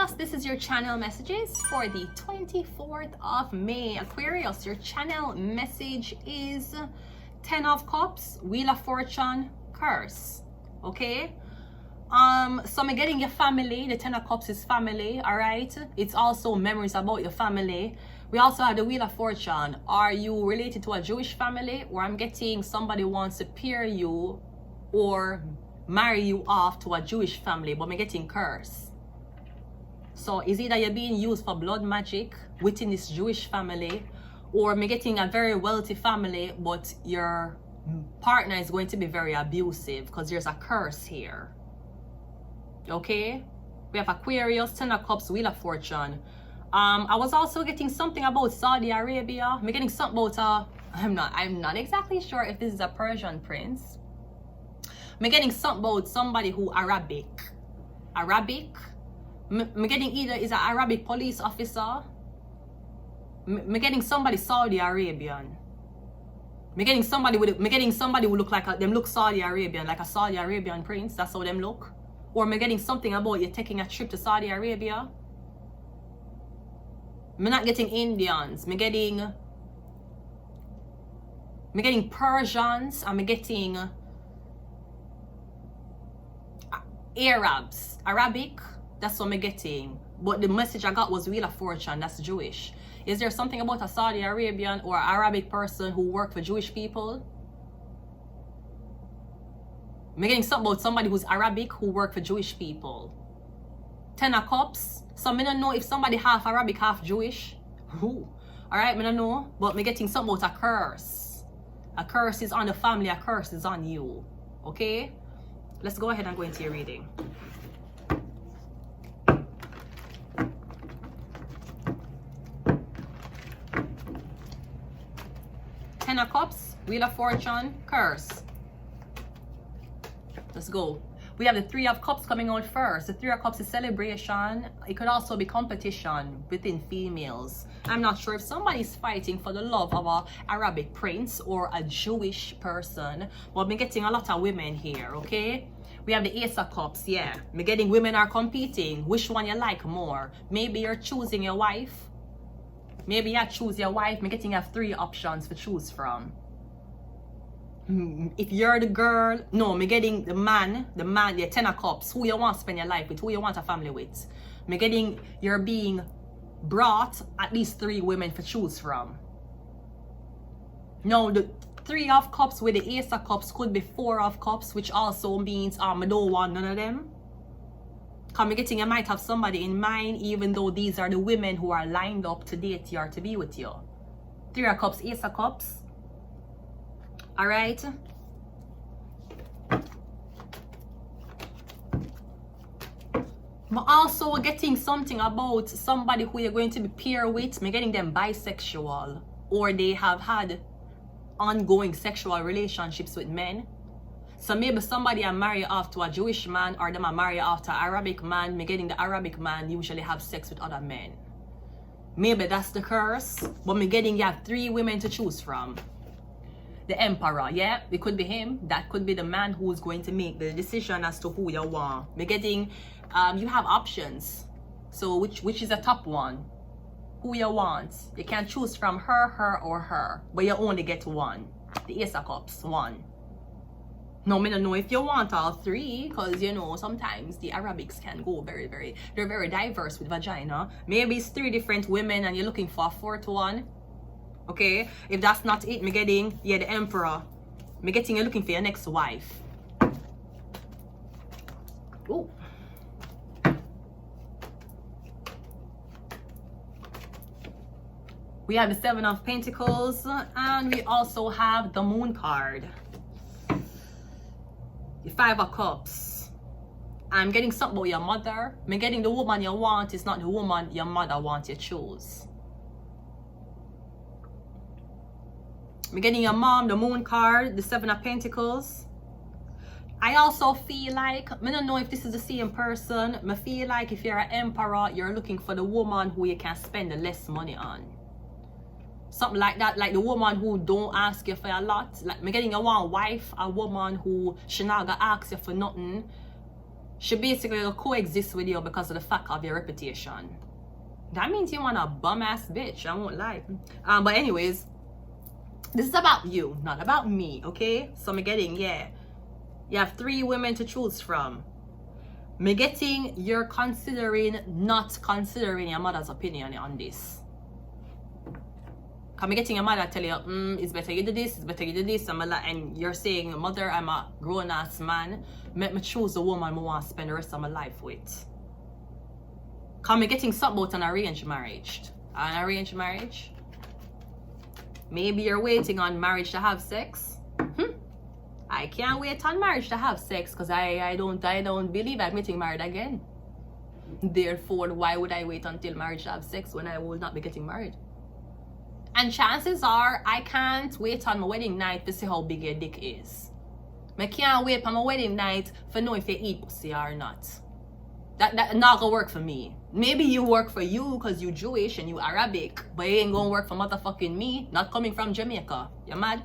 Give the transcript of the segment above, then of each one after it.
Aquarius, this is your channel messages for the 24th of May. Aquarius, your channel message is 10 of Cups, Wheel of Fortune, Curse. Okay? So I'm getting your family. The 10 of Cups is family, all right? It's also memories about your family. We also have the Wheel of Fortune. Are you related to a Jewish family? Or I'm getting somebody wants to pair you or marry you off to a Jewish family, but I'm getting curse. So is either you're being used for blood magic within this Jewish family, or I'm getting a very wealthy family, but your partner is going to be very abusive because there's a curse here. Okay? We have Aquarius, 10 of Cups, Wheel of Fortune. I was also getting something about Saudi Arabia. I'm getting something about I'm not exactly sure if this is a Persian prince. I'm getting something about somebody who Arabic. I'm getting either is an Arabic police officer. I'm getting somebody Saudi Arabian. I'm getting somebody who look like them look Saudi Arabian, like a Saudi Arabian prince. That's how them look. Or I'm getting something about you taking a trip to Saudi Arabia. I'm not getting Indians. I'm getting Persians. I'm getting Arabs. Arabic. That's what I'm getting. But the message I got was Wheel of Fortune. That's Jewish. Is there something about a Saudi Arabian or Arabic person who work for Jewish people? I'm getting something about somebody who's Arabic who work for Jewish people. 10 of Cups. So I don't know if somebody half Arabic, half Jewish. Ooh. Alright, I don't know. But I'm getting something about a curse. A curse is on the family, a curse is on you. Okay? Let's go ahead and go into your reading. Ten of Cups, Wheel of Fortune, Curse. Let's go. We have the 3 of Cups coming out first. The 3 of Cups is celebration. It could also be competition within females. I'm not sure if somebody's fighting for the love of an Arabic prince or a Jewish person. But I've been getting a lot of women here, okay? We have the Ace of Cups, yeah. I'm getting women are competing. Which one you like more? Maybe you're choosing your wife. Maybe you choose your wife. I'm getting 3 options to choose from. If you're the girl, no, I'm getting the man, the 10 of Cups, who you want to spend your life with, who you want a family with. I'm getting you're being brought at least 3 women to choose from. No, the 3 of Cups with the Ace of Cups could be 4 of Cups, which also means I don't want none of them. I'm getting you might have somebody in mind, even though these are the women who are lined up to date you or to be with you. 3 of Cups, Ace of Cups. All right. I'm also getting something about somebody who you're going to be paired with. I'm getting them bisexual, or they have had ongoing sexual relationships with men. So maybe somebody I marry off to a Jewish man, or them I marry off to an Arabic man. I'm getting the Arabic man usually have sex with other men. Maybe that's the curse. But I'm getting you have 3 women to choose from. The Emperor, yeah, it could be him. That could be the man who's going to make the decision as to who you want. We're getting, you have options. So which is the top one? Who you want? You can choose from her, or her, but you only get one. The Ace of Cups, 1. No, I don't know if you want all 3, because you know sometimes the Arabics can go very, they're very diverse with vagina. Maybe it's 3 different women and you're looking for a 4th one. Okay, if that's not it, me getting, yeah, the Emperor. Me getting you looking for your next wife. Ooh. We have the 7 of Pentacles, and we also have the Moon card. The 5 of Cups. I'm getting something about your mother. Me getting the woman you want is not the woman your mother wants you choose. I'm getting your mom, the Moon card, the 7 of Pentacles. I also feel like, I don't know if this is the same person. I feel like if you're an Emperor, you're looking for the woman who you can spend the less money on. Something like that, like the woman who don't ask you for a lot. Like I'm getting a one wife, a woman who she not gonna ask you for nothing. She basically will coexist with you because of the fact of your reputation. That means you want a bum-ass bitch, I won't lie. But anyways, this is about you, not about me, okay? So I'm getting, yeah, you have 3 women to choose from. Me getting you're not considering your mother's opinion on this. Cause me getting your mother tell you, it's better you do this, it's better you do this, and you're saying, mother, I'm a grown-ass man. Make me choose the woman I want to spend the rest of my life with. Cause me getting something about an arranged marriage. An arranged marriage? Maybe you're waiting on marriage to have sex. I can't wait on marriage to have sex because I don't believe I'm getting married again. Therefore, why would I wait until marriage to have sex when I will not be getting married? And chances are I can't wait on my wedding night to see how big your dick is. I can't wait on my wedding night for know if you eat pussy or not. That not gonna work for me. Maybe you work for you because you Jewish and you Arabic, but it ain't gonna work for motherfucking me, not coming from Jamaica. You mad?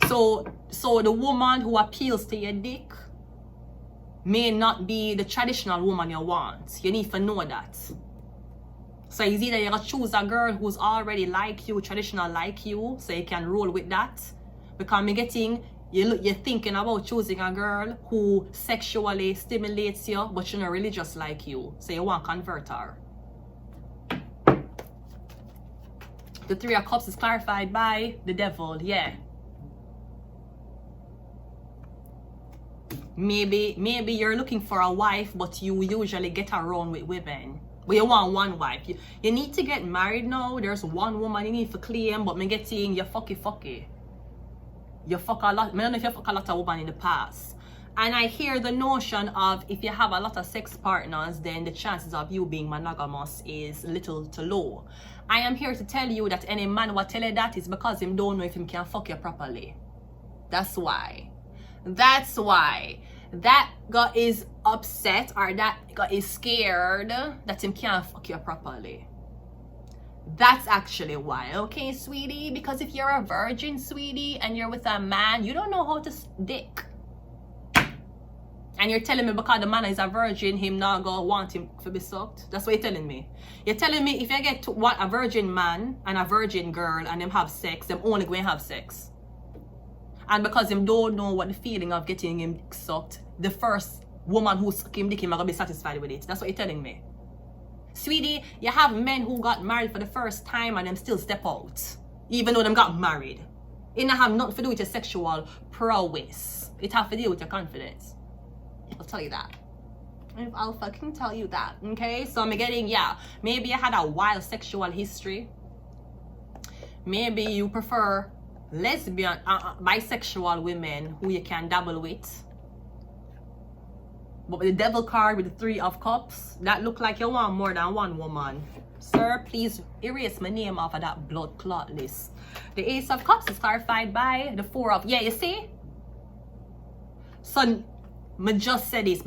So the woman who appeals to your dick may not be the traditional woman you want. You need to know that. So it's either you're gonna choose a girl who's already like you, traditional like you, so you can roll with that. Because I'm getting you're thinking about choosing a girl who sexually stimulates you, but she's not religious like you. So you want to convert her. The 3 of Cups is clarified by the devil, yeah. Maybe you're looking for a wife, but you usually get around with women. But you want one wife. You need to get married now. There's one woman you need to claim, but me getting you fucky. You fuck a lot. I don't know if you fuck a lot of women in the past. And I hear the notion of if you have a lot of sex partners, then the chances of you being monogamous is little to low. I am here to tell you that any man will tell you that is because him don't know if him can fuck you properly. That's why. That's why. That guy is upset or that guy is scared that him can't fuck you properly. That's actually why, okay, sweetie? Because if you're a virgin, sweetie, and you're with a man, you don't know how to dick. And you're telling me because the man is a virgin, him not gonna want him to be sucked? That's what you're telling me. You're telling me if you get to want a virgin man and a virgin girl and them have sex, them only going to have sex. And because him don't know what the feeling of getting him sucked, the first woman who suck him dick him are gonna be satisfied with it. That's what you're telling me. Sweetie, you have men who got married for the first time and them still step out, even though them got married. It don't have nothing to do with your sexual prowess. It have to do with your confidence. I'll tell you that. I'll fucking tell you that, okay? So I'm getting, yeah, maybe you had a wild sexual history. Maybe you prefer lesbian, bisexual women who you can dabble with. But with the devil card with the 3 of Cups, that look like you want more than one woman. Sir, please erase my name off of that blood clot list. The Ace of Cups is clarified by the 4 of... Yeah, you see? So, I just said this.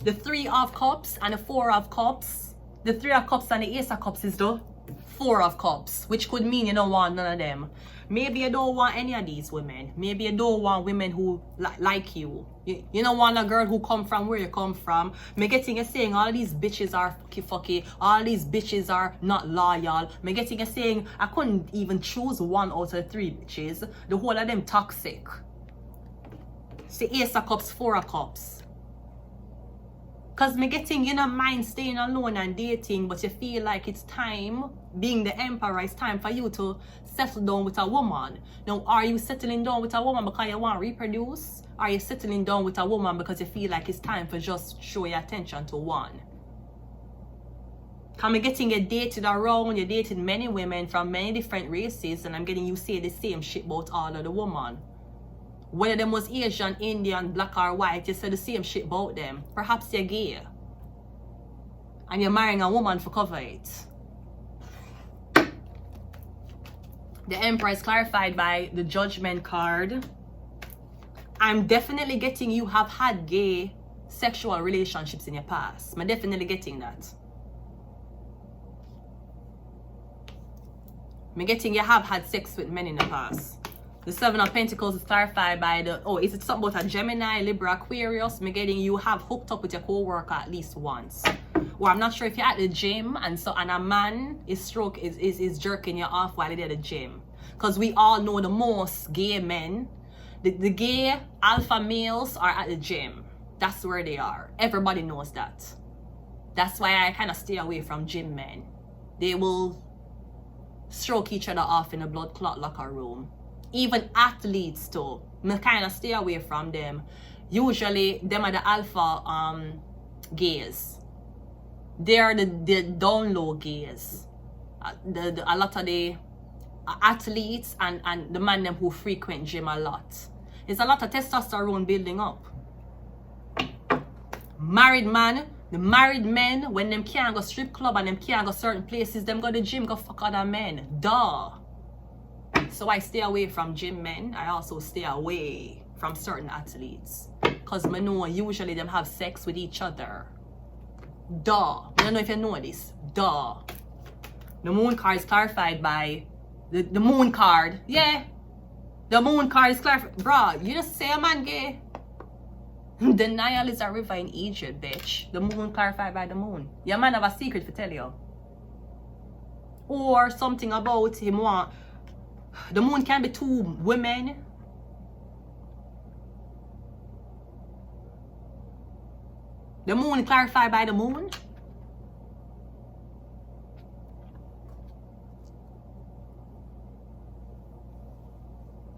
The 3 of Cups and the 4 of Cups. The 3 of Cups and the Ace of Cups is the 4 of Cups. Which could mean you don't want none of them. Maybe you don't want any of these women. Maybe you don't want women who like you. You don't want a girl who come from where you come from. Me getting you saying all these bitches are fucky. All these bitches are not loyal. Me getting you saying I couldn't even choose 1 out of the 3 bitches. The whole of them toxic. See, Ace of Cups, 4 of Cups. Because me getting, you don't mind staying alone and dating, but you feel like it's time, being the emperor, it's time for you to settle down with a woman. Now, are you settling down with a woman because you want to reproduce? Are you settling down with a woman because you feel like it's time for just show your attention to one? I'm getting you dated around, you dated many women from many different races, and I'm getting you say the same shit about all of the women. Whether them was Asian, Indian, black or white, you say the same shit about them. Perhaps you're gay. And you're marrying a woman for cover it. The Emperor is clarified by the Judgment card. I'm definitely getting you have had gay sexual relationships in your past. I'm definitely getting that. I'm getting you have had sex with men in the past. The Seven of Pentacles is clarified by the, oh, is it something about a Gemini, Libra, Aquarius? Me getting you have hooked up with your co-worker at least once. Or I'm not sure if you're at the gym and a man is jerking you off while you're at the gym. Because we all know the most gay men, the gay alpha males are at the gym. That's where they are. Everybody knows that. That's why I kind of stay away from gym men. They will stroke each other off in a blood clot locker room. Even athletes too. I kind of stay away from them. Usually, them are the alpha gays. They are the down low gays. A lot of the athletes and the man them who frequent gym a lot. It's a lot of testosterone building up. Married man, the married men, when them can't go strip club and them can't go certain places, them go to the gym, go fuck other men. Duh. So I stay away from gym men. I also stay away from certain athletes. Because I know usually them have sex with each other. Duh. I don't know if you know this. Duh. The moon card is clarified by the moon card. Yeah. The moon card is clarified. Bruh, you just say a man gay. The Nile is a river in Egypt, bitch. The moon clarified by the moon. Your man have a secret to tell you. Or something about him want. The moon can be two women. The moon clarified by the moon.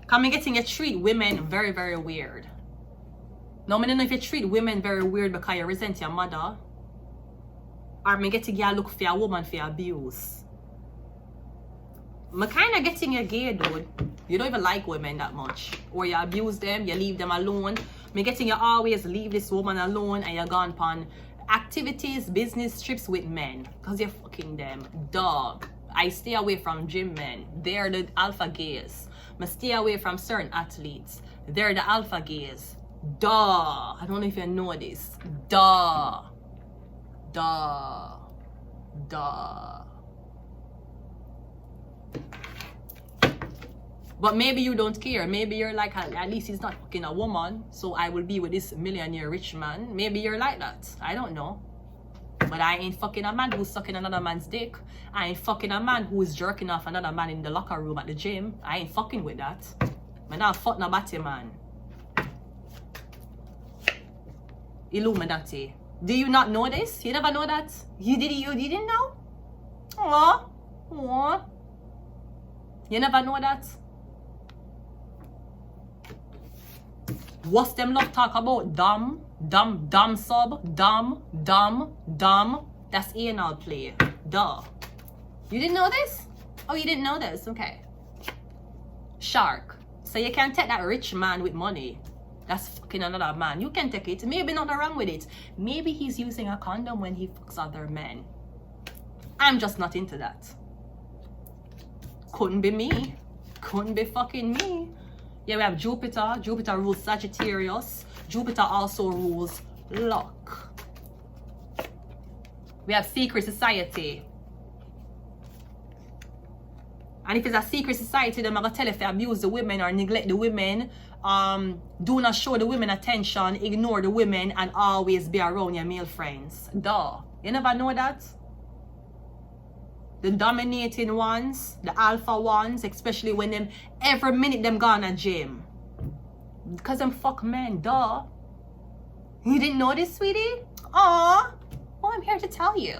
Coming getting you treat women very, very weird. Now, I don't know if you treat women very weird because you resent your mother. Or me getting you look for a woman for abuse. I'm kind of getting you gay, dude. You don't even like women that much. Or you abuse them, you leave them alone. Me getting you always leave this woman alone and you're gone upon activities, business trips with men. Because you're fucking them. Dog. I stay away from gym men. They're the alpha gays. I stay away from certain athletes. They're the alpha gays. Duh. I don't know if you know this. Duh. Duh. Duh. But maybe you don't care. Maybe you're like, at least he's not fucking a woman, so I will be with this millionaire rich man. Maybe you're like that. I don't know. But I ain't fucking a man who's sucking another man's dick. I ain't fucking a man who's jerking off another man in the locker room at the gym. I ain't fucking with that. I'm not fucking about you, man. Illuminati. Do you not know this? You never know that? You didn't know? Aww. Aww. You never know that? What's them love talk about? Dumb sub, dumb. That's anal play. Duh. You didn't know this? Oh, you didn't know this? Okay. Shark. So you can take that rich man with money. That's fucking another man. You can take it. Maybe nothing wrong with it. Maybe he's using a condom when he fucks other men. I'm just not into that. Couldn't be me. Couldn't be fucking me. Yeah, we have Jupiter. Jupiter rules Sagittarius. Jupiter also rules luck. We have secret society. And if it's a secret society, then I'm going to tell if they abuse the women or neglect the women. Do not show the women attention. Ignore the women and always be around your male friends. Duh. You never know that? The dominating ones, the alpha ones, especially when them every minute them gone to gym. Because them fuck men, duh. You didn't know this, sweetie? Aww. Well, I'm here to tell you.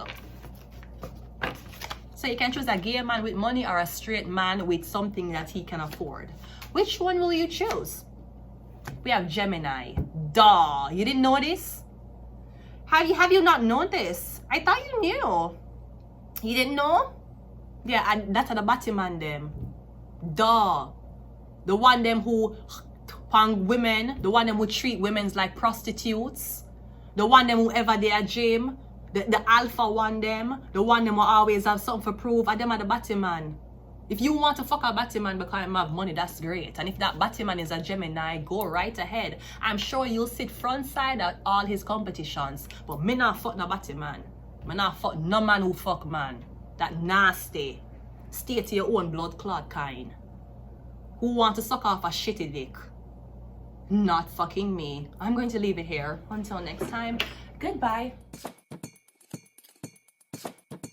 So you can choose a gay man with money or a straight man with something that he can afford. Which one will you choose? We have Gemini. Duh. You didn't know this? Have you not known this? I thought you knew. You didn't know? Yeah, and that's the Batman them. Duh. The one them who pang women, the one them who treat women like prostitutes, the one them who ever they are gym, the alpha one them, the one them who always have something to prove, and them are the Batman. If you want to fuck a Batman because you have money, that's great. And if that Batman is a Gemini, go right ahead. I'm sure you'll sit front side at all his competitions. But me not fuck no Batman. Me not fuck no man who fuck man. That nasty. Stay to your own blood clot kind. who want to suck off a shitty dick. Not fucking me. I'm going to leave it here. Until next time, goodbye.